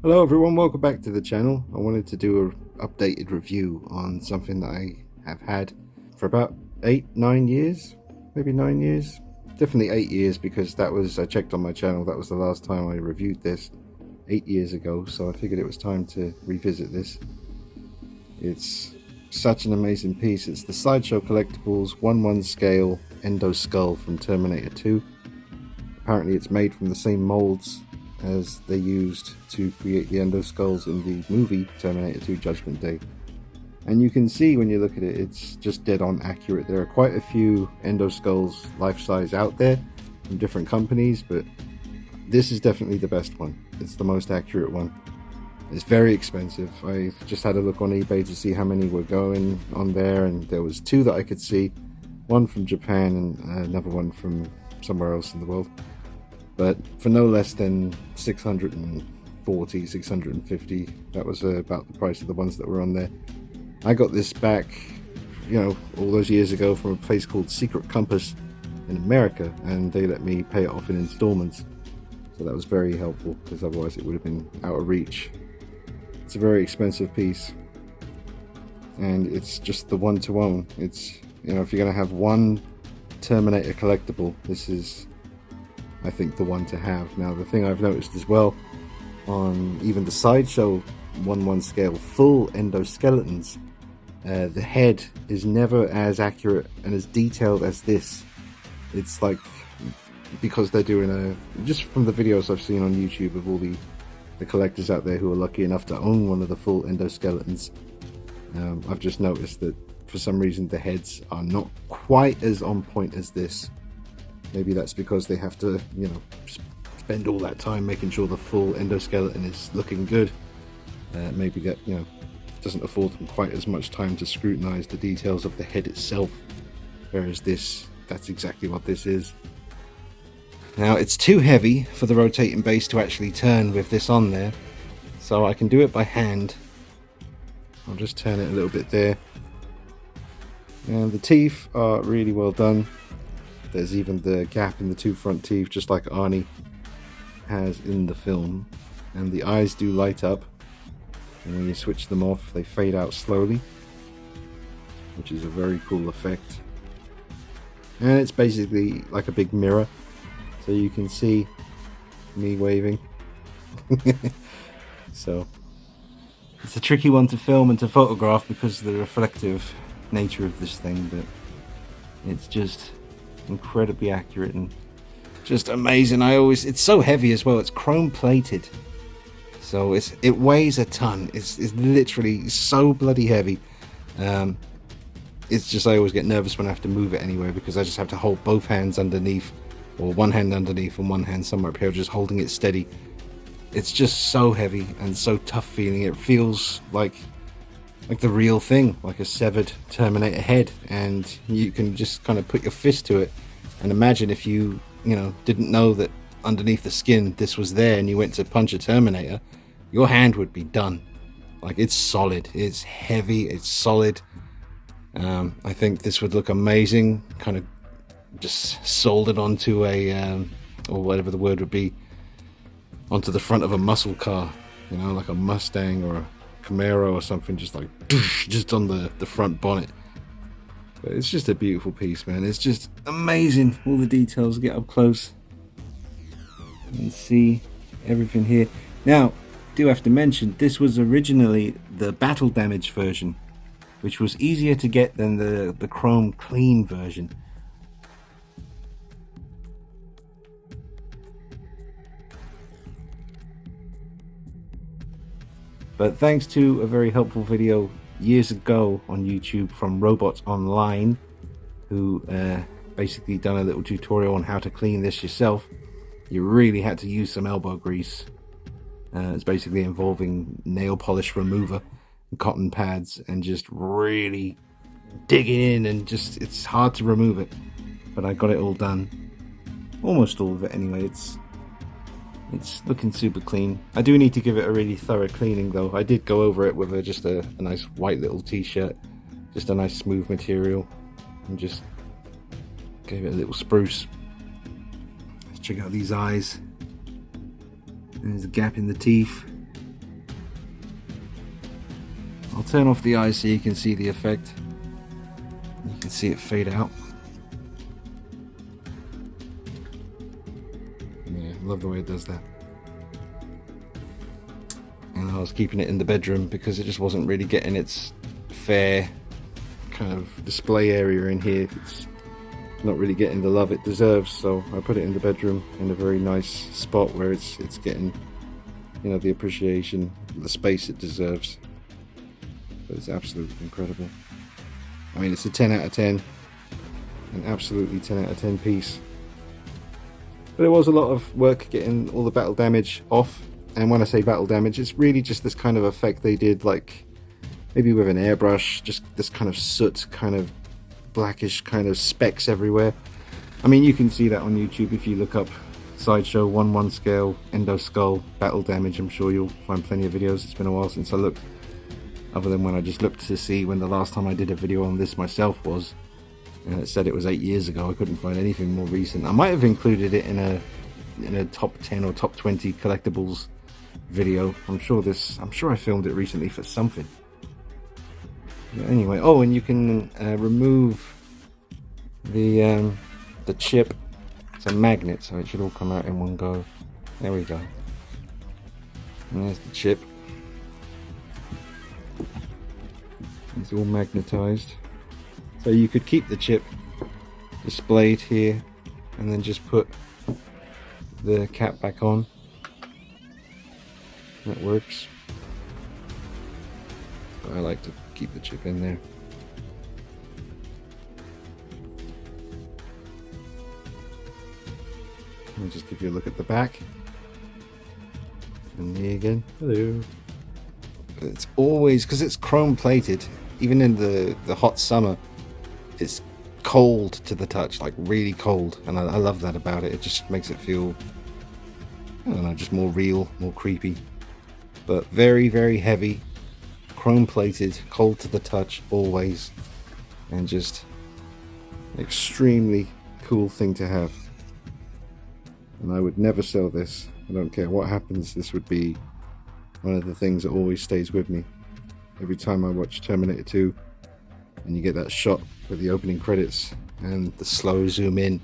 Hello everyone, welcome back to the channel. I wanted to do an updated review on something that I have had for about 9 years, maybe 9 years, definitely 8 years, because I checked on my channel, that was the last time I reviewed this 8 years ago, so I figured it was time to revisit this. It's such an amazing piece. It's the Sideshow Collectibles 1/1 scale Endoskull from Terminator 2. Apparently it's made from the same molds as they used to create the Endoskulls in the movie Terminator 2 Judgment Day. And you can see when you look at it, it's just dead on accurate. There are quite a few Endoskulls life-size out there from different companies, but this is definitely the best one. It's the most accurate one. It's very expensive. I just had a look on eBay to see how many were going on there, and there was 2 that I could see. One from Japan and another one from somewhere else in the world. But for no less than 640, 650, that was about the price of the ones that were on there. I got this back, all those years ago from a place called Secret Compass in America, and they let me pay it off in installments. So that was very helpful, because otherwise it would have been out of reach. It's a very expensive piece, and it's just the one to own. It's, if you're going to have one Terminator collectible, this is, I think, the one to have. Now, the thing I've noticed as well, on even the Sideshow 1/1 scale full endoskeletons, the head is never as accurate and as detailed as this. It's like, because they're doing just from the videos I've seen on YouTube of all the collectors out there who are lucky enough to own one of the full endoskeletons, I've just noticed that for some reason the heads are not quite as on point as this. Maybe that's because they have to, spend all that time making sure the full endoskeleton is looking good. Maybe that, doesn't afford them quite as much time to scrutinize the details of the head itself. Whereas this, that's exactly what this is. Now, it's too heavy for the rotating base to actually turn with this on there, so I can do it by hand. I'll just turn it a little bit there. And the teeth are really well done. There's even the gap in the 2 front teeth, just like Arnie has in the film. And the eyes do light up, and when you switch them off, they fade out slowly, which is a very cool effect. And it's basically like a big mirror, so you can see me waving. So it's a tricky one to film and to photograph because of the reflective nature of this thing, but it's just incredibly accurate and just amazing. It's so heavy as well. It's chrome plated, so it weighs a ton. It's literally so bloody heavy. It's just, I always get nervous when I have to move it anywhere, because I just have to hold both hands underneath, or one hand underneath and one hand somewhere up here, just holding it steady. It's just so heavy and so tough feeling. It feels like the real thing, like a severed Terminator head, and you can just kind of put your fist to it and imagine if you didn't know that underneath the skin this was there, and you went to punch a Terminator, your hand would be done. Like, it's solid, it's heavy, it's solid. I think this would look amazing, kind of just soldered onto a or whatever the word would be, onto the front of a muscle car, like a Mustang or a Camaro or something, just like just on the front bonnet. But it's just a beautiful piece, man. It's just amazing. All the details, get up close and see everything here. Now, do have to mention, this was originally the battle damage version, which was easier to get than the chrome clean version. But thanks to a very helpful video years ago on YouTube from Robots Online, who basically done a little tutorial on how to clean this yourself, you really had to use some elbow grease. It's basically involving nail polish remover and cotton pads, and just really digging in, and just, it's hard to remove it. But I got it all done. Almost all of it anyway. It's looking super clean. I do need to give it a really thorough cleaning though. I did go over it with just a nice white little t-shirt, just a nice smooth material, and just gave it a little spruce. Let's check out these eyes. There's a gap in the teeth. turn off the eye so you can see the effect. You can see it fade out. Yeah, love the way it does that. And I was keeping it in the bedroom because it just wasn't really getting its fair kind of display area in here. It's not really getting the love it deserves, so I put it in the bedroom in a very nice spot where it's getting, you know, the appreciation, the space it deserves. But it's absolutely incredible. I mean, it's a 10 out of 10, an absolutely 10 out of 10 piece. But it was a lot of work getting all the battle damage off. And when I say battle damage, it's really just this kind of effect they did, like maybe with an airbrush, just this kind of soot, kind of blackish kind of specks everywhere. I mean, you can see that on YouTube if you look up Sideshow 1/1 scale Endoskull battle damage. I'm sure you'll find plenty of videos. It's been a while since I looked, other than when I just looked to see when the last time I did a video on this myself was, and it said it was 8 years ago. I couldn't find anything more recent. I might have included it in a top 10 or top 20 collectibles video. I'm sure I filmed it recently for something. But anyway, oh, and you can remove the chip. It's a magnet, so it should all come out in one go. There we go. And there's the chip. It's all magnetized. So you could keep the chip displayed here and then just put the cap back on. That works. But I like to keep the chip in there. I'll just give you a look at the back. And me again. Hello. It's always, because it's chrome plated, even in the hot summer, it's cold to the touch, like really cold. And I love that about it. It just makes it feel, I don't know, just more real, more creepy. But very, very heavy, chrome plated, cold to the touch, always. And just extremely cool thing to have. And I would never sell this. I don't care what happens, this would be one of the things that always stays with me. Every time I watch Terminator 2 and you get that shot with the opening credits and the slow zoom in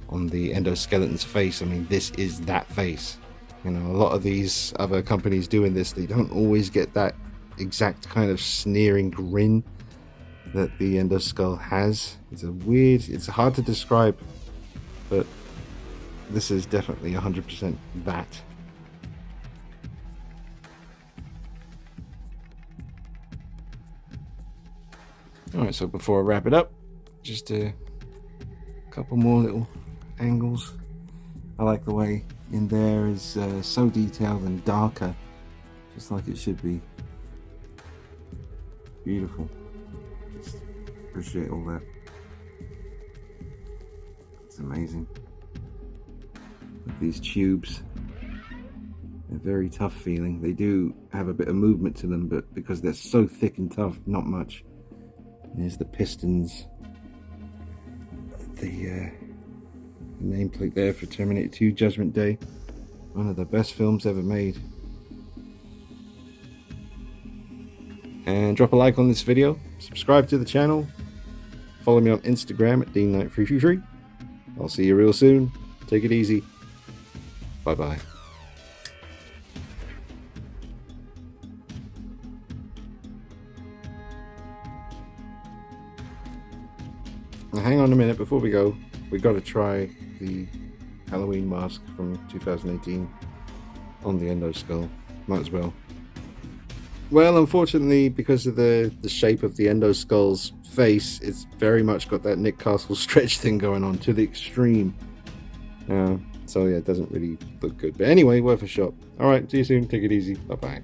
on the endoskeleton's face, I mean, this is that face. You know, a lot of these other companies doing this, they don't always get that exact kind of sneering grin that the Endoskull has. It's hard to describe, but this is definitely 100% that. Alright, so before I wrap it up, just a couple more little angles. I like the way in there is so detailed and darker, just like it should be. Beautiful. Just appreciate all that. It's amazing. With these tubes, they're very tough feeling. They do have a bit of movement to them, but because they're so thick and tough, not much. There's the pistons, the nameplate there for Terminator 2 Judgment Day. One of the best films ever made. And drop a like on this video, subscribe to the channel, follow me on Instagram at DeanKnight333. I'll see you real soon. Take it easy. Bye bye. Now hang on a minute before we go. We've got to try the Halloween mask from 2018 on the Endoskull. Might as well. Well, unfortunately, because of the shape of the Endoskull's face, it's very much got that Nick Castle stretch thing going on to the extreme. So yeah, it doesn't really look good. But anyway, worth a shot. Alright, see you soon. Take it easy. Bye-bye.